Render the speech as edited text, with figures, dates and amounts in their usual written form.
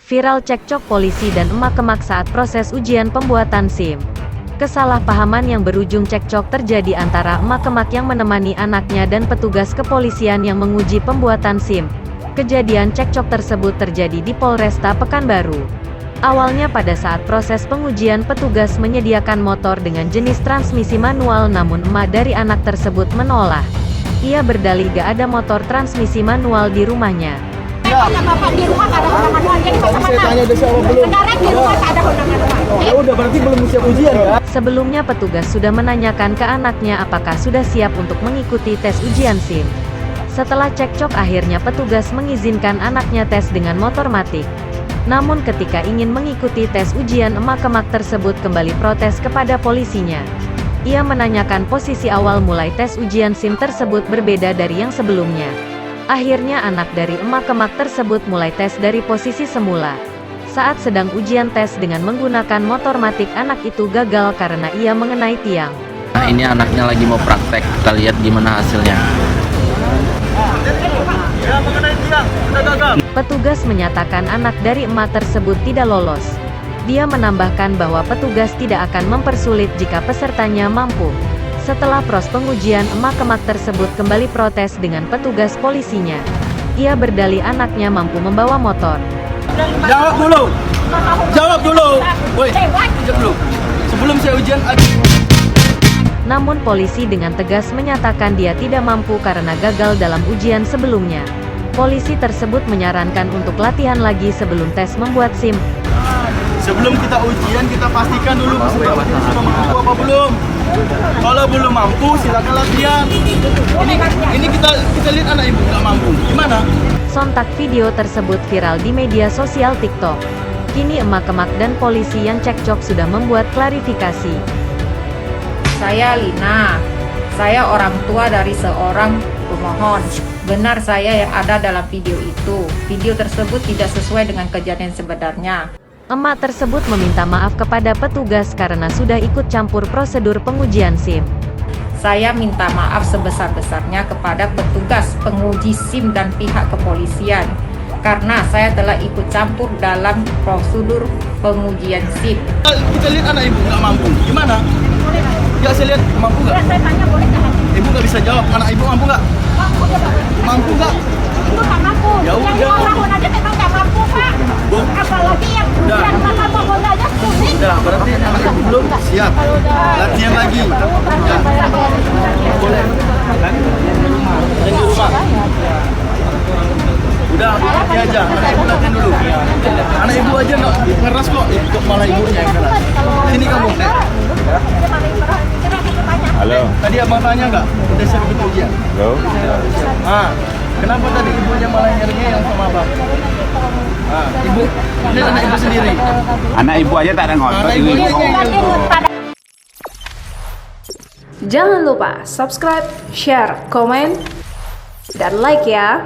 Viral cekcok polisi dan emak-emak saat proses ujian pembuatan SIM. Kesalahpahaman yang berujung cekcok terjadi antara emak-emak yang menemani anaknya dan petugas kepolisian yang menguji pembuatan SIM. Kejadian cekcok tersebut terjadi di Polresta Pekanbaru. Awalnya pada saat proses pengujian petugas menyediakan motor dengan jenis transmisi manual, namun emak dari anak tersebut menolak. Ia berdalih gak ada motor transmisi manual di rumahnya. Karena bapak di rumah ada Honda manual, jadi Saya tanya udah siapa belum? sekarang di rumah ada Honda manual. Ya udah, berarti belum siap ujian kan? Sebelumnya petugas sudah menanyakan ke anaknya apakah sudah siap untuk mengikuti tes ujian SIM. Setelah cekcok akhirnya petugas mengizinkan anaknya tes dengan motor matic. Namun ketika ingin mengikuti tes ujian, emak-emak tersebut kembali protes kepada polisinya. Ia menanyakan posisi awal mulai tes ujian SIM tersebut berbeda dari yang sebelumnya. Akhirnya anak dari emak-emak tersebut mulai tes dari posisi semula. Saat sedang ujian tes dengan menggunakan motor matic, anak itu gagal karena ia mengenai tiang. Nah, ini anaknya lagi mau praktek, kita lihat gimana hasilnya. Petugas menyatakan anak dari emak tersebut tidak lolos. Dia menambahkan bahwa petugas tidak akan mempersulit jika pesertanya mampu. Setelah proses pengujian, emak-emak tersebut kembali protes dengan petugas polisinya. Ia berdalih anaknya mampu membawa motor. Jawab dulu! Jawab dulu! Woi, jawab dulu. Sebelum saya ujian, Namun polisi dengan tegas menyatakan dia tidak mampu karena gagal dalam ujian sebelumnya. Polisi tersebut menyarankan untuk latihan lagi sebelum tes membuat SIM. sebelum kita ujian, kita pastikan dulu peserta ujian sudah mampu apa belum. Kalau belum mampu, silakan latihan. Ini kita lihat anak ibu nggak mampu. Gimana? Sontak video tersebut viral di media sosial TikTok. Kini emak-emak dan polisi yang cekcok sudah membuat klarifikasi. Saya Lina, saya orang tua dari seorang pemohon. Benar saya yang ada dalam video itu. Video tersebut tidak sesuai dengan kejadian sebenarnya. Emak tersebut meminta maaf kepada petugas karena sudah ikut campur prosedur pengujian SIM. Saya minta maaf sebesar-besarnya kepada petugas penguji SIM dan pihak kepolisian. Karena saya telah ikut campur dalam prosedur pengujian SIM. Kita lihat anak ibu nggak mampu. Gimana? Ya, saya lihat mampu nggak? Saya tanya boleh nggak? Ibu nggak bisa jawab. Anak ibu mampu nggak? Mampu ya Pak. Mampu nggak? Itu nggak mampu. Ya Yang udah. 5 tahun aja memang nggak mampu Pak. Bu. Apalagi yang Udah. ujian mahkamah Honda aja sulit. Udah, berarti anak ibu belum siap. Latihan lagi. Ya. Boleh. Latihan di rumah. Udah, nanti aja. Anak ibu latihan dulu. Anak ibu aja nggak keras kok. Itu malah ibunya yang keras. Sini kamu, Nek. Halo. Tadi abang tanya nggak? Udah siap ikut ujian? Halo. Kenapa tadi ibunya malah nyeri-nyeri sama abang? Ibu, ini anak ibu sendiri. Anak ibu aja tak ada ngotot. Anak ibu Ini ini Jangan lupa subscribe, share, komen, dan like ya.